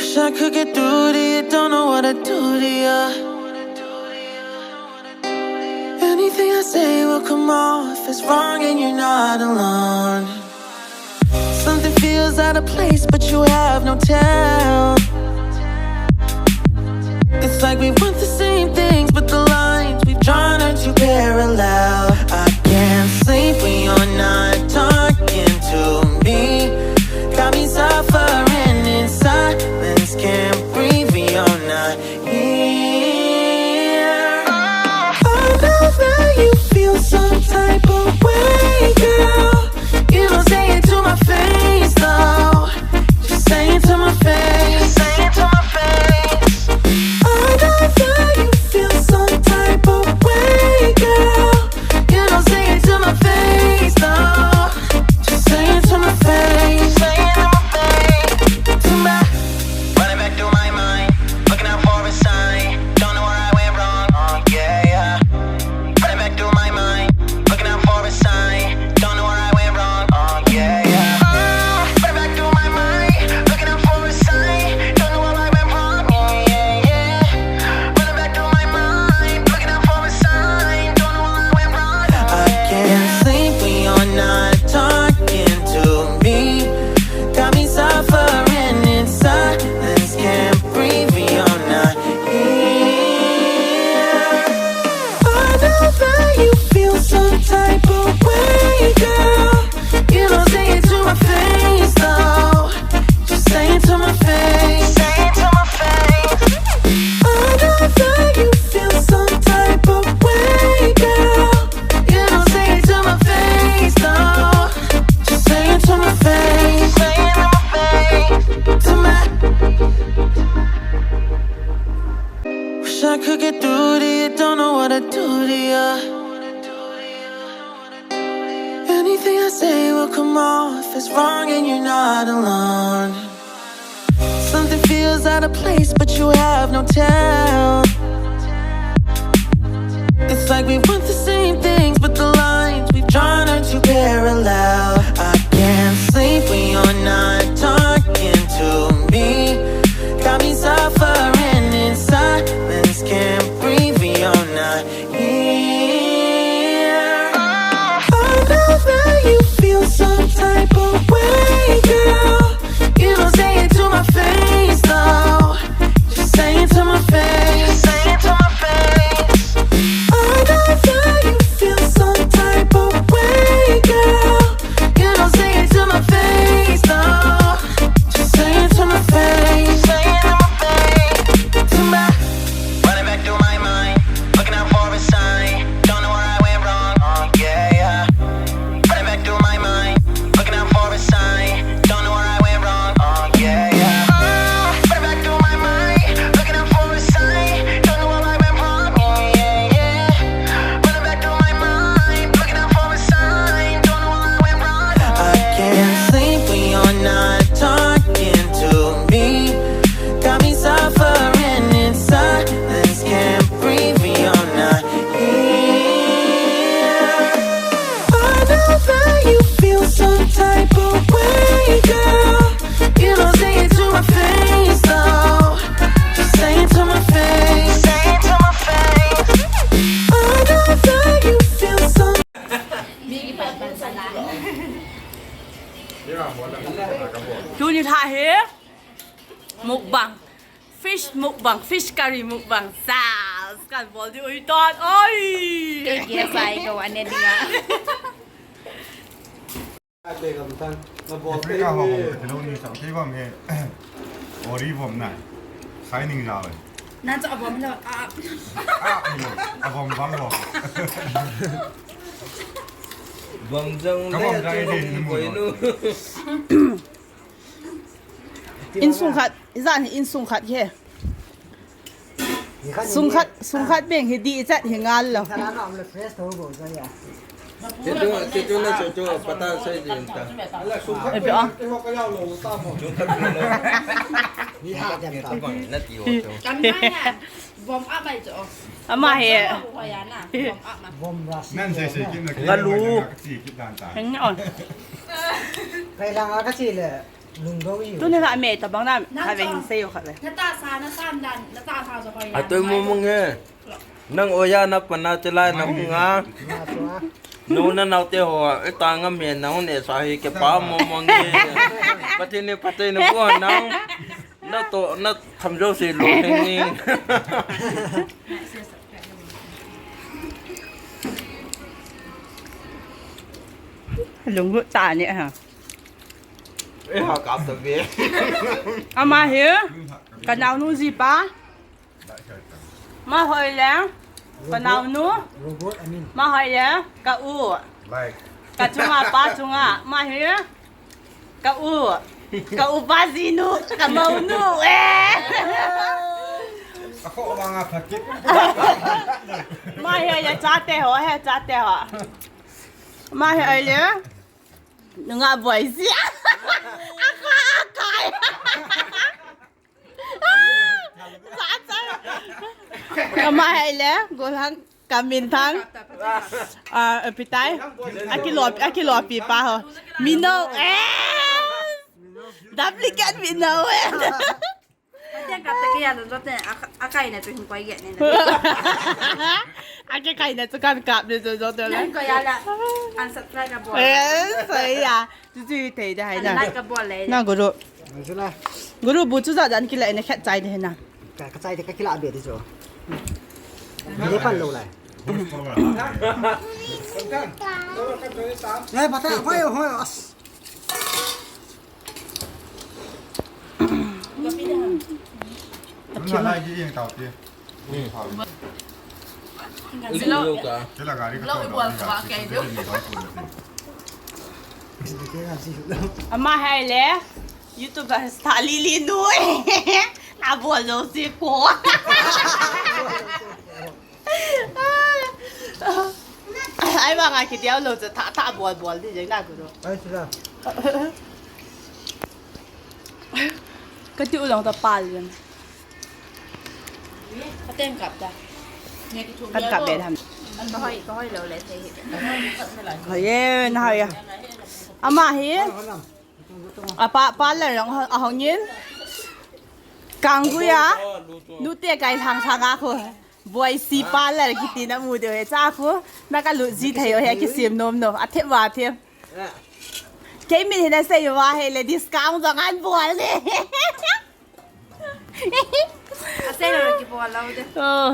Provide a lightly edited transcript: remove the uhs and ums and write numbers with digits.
Wish I could get through to you, don't know what to do to you. Anything I say will come off as wrong and you're not alone. Something feels out of place but you have no tell. It's like we want the same things but the lines we've drawn are too parallel. I can't sleep when you're not talking to me. Got me suffering in silence, can't breathe when you're not here. I know that you feel some type of way, girl. You don't say it to my face, though. Just say it to my face. Say it to my face. I know that you feel some type of way, girl. You don't say it to my face, though. Just say it to my face. Say it to my face. To my. Running back through my mind, looking out for a sign. Don't know where I went wrong. Oh yeah, yeah. Running back through my mind, looking out for a sign. Don't know where I went wrong. Oh yeah, yeah. Running back through my mind, looking out for a sign. Don't know where I went wrong. Yeah, yeah, yeah. Running back through my mind, looking out for a sign. Don't know where I went wrong. I can't sleep when you're not talking to me. Got me suffering in silence, can't breathe when you're not here. I know that you feel some type of way, girl. You don't say it to my face, though. Just say it to my face. Say it to my face. I know that you feel some type of way, girl. You don't say it to my face, though. Just say it to my face. Say it to my face. To my. Wish I could get through to you, don't know what to do to you. Anything I say will come off as wrong and you're not alone. Something feels out of place but you have no tell. It's like we want the same things but the lines we've drawn are too parallel. I can't sleep when you're not talking to me. Got me suffering in silence, can't breathe when you're not here. I know that you feel some type of way, girl. You don't say it to my face, though. Just say it to my face. Say it to my face. I know that you feel some type of way, girl. You don't say it to my face, though. Just say it to my face. Say it to my face. To my. Running back through my mind, looking out for a sign. Don't know where I went wrong. Oh yeah, yeah. Running back through my mind, looking out for a sign. Don't know where I went wrong. Oh yeah, yeah. Running back through my mind, looking out for a sign. Don't know where I went wrong. Yeah, yeah, yeah. Running back through my mind, looking out for a sign. Don't know where I went wrong. I can't sleep when you're not talking to me. Got me suffering in silence, can't breathe when you're not here. I know that you feel some type of way, girl. You don't say it to my face, though. Just say it to my face. Say it to my face. I know that you feel some. Junior Thai here. Mukbang. Fish mukbang. Fish curry mukbang. Sauce. Kan boleh uitan. Oi. Dia sai ke mana dia? 아프리카 하고 대로니 상태범에 어리범 날 사이닝 자원 Nanti abang nak 아범 방법 Bangzang Kamu berani di nemu. In sung khat. Izan in sung khat here. Sung khat beng hidi izat hingal lo. Cucu na cucu patah saya cinta. Eh be ah. Nanti Kamanya bom apa itu? Ama here. Bayana bom apa? 난 세세 김나 Lalu. 같이 기단 다 Hang on. Kailangan kasi ตัวนี้ค่ะเมย์แต่บางน้ำใครไปเห็นเซลล์ค่ะเลย น้าตาซาน้าตามดันน้าตาพาจะไป atui mo mo nge nang oya na pana chala na nga no na nau te ho e ta nga me na ne sa hi ke pa mo mo nge pati ne ko na to na tham jo si lo ni หลงตาเนี่ยค่ะ e ha ka ta ve เอามาเหรอกันเอาหนูสิป้ามาหอยแล้วกันเอาหนูมาหอยแล้วกะอู Like, กะจุงอ่ะป้าจุงอ่ะมาเหรอกะอูป้าสิหนูกะเมาหนูเอ๊ ako mga pakit. มาเหรออย่าจ้าเตะหัวให้จ้าเตะหัวมาเหรอแล้วนึกอ่ะบ่อยสิอาไก่จ้าจ้าก็มาเหรอแล้วกูทั้งกามินทั้งพี่ไต้อากิโลปีป้าเหรอมิโนดับลิกันมิโนเตี้ยกับตะเกียบรถเนี่ยอาไก่เนี่ยจะถึงไปเยอะเนี่ย อากิไก่เนี่ยจะกันกลับเลยจะเดี๋ยว นั่นก็ยาละอันสัตว์ไรกับบอล 所以啊就是睇就係 อันไร 啦 กับบอลเลย 那個都 Maksud lah, 嗰度不知道人佢嚟你 cat 仔啲嗱 kacai dia kaki lah abis tu. Dia pan lo lah. Eh, patah, hoy, hoy, as. 咁係拉啲嘢豆啲。ilu ka Chứ là gà đi cái tàu đó. Dia ngasih. 阿媽係咧 YouTube 係 star 哩哩女阿婆老師過ไอ้บางอาคิดเดียวเราจะท่าบอลที่ยังน่ากูดู Eh, sudah. ก็ที่อุดมตะปาเลย เขาเต้นกลับจ้ะ กันกลับไปทำ ก็ห้อยเร็วเลยเท เฮ้ยน่าเหรออามาเฮ้ย Malam. ป้าเลยน้องเอาของยินกังกุยอ่ะนูเตี้ยไก่ทางอ่ะคุณบอยซีป้าเลยคิดตีน้ำมูเดียวจ้าคุณนักการลุจีเที่ยวเฮ้ยคิดเสียมนมเนาะอาทิตย์ว่าเที่ยวเคยมีเห็นได้เสียว่าเฮ้ยเลยดิสคาวน์จากงานบอลเลย อาเซ่เรากี่บอลเราเด้ เออ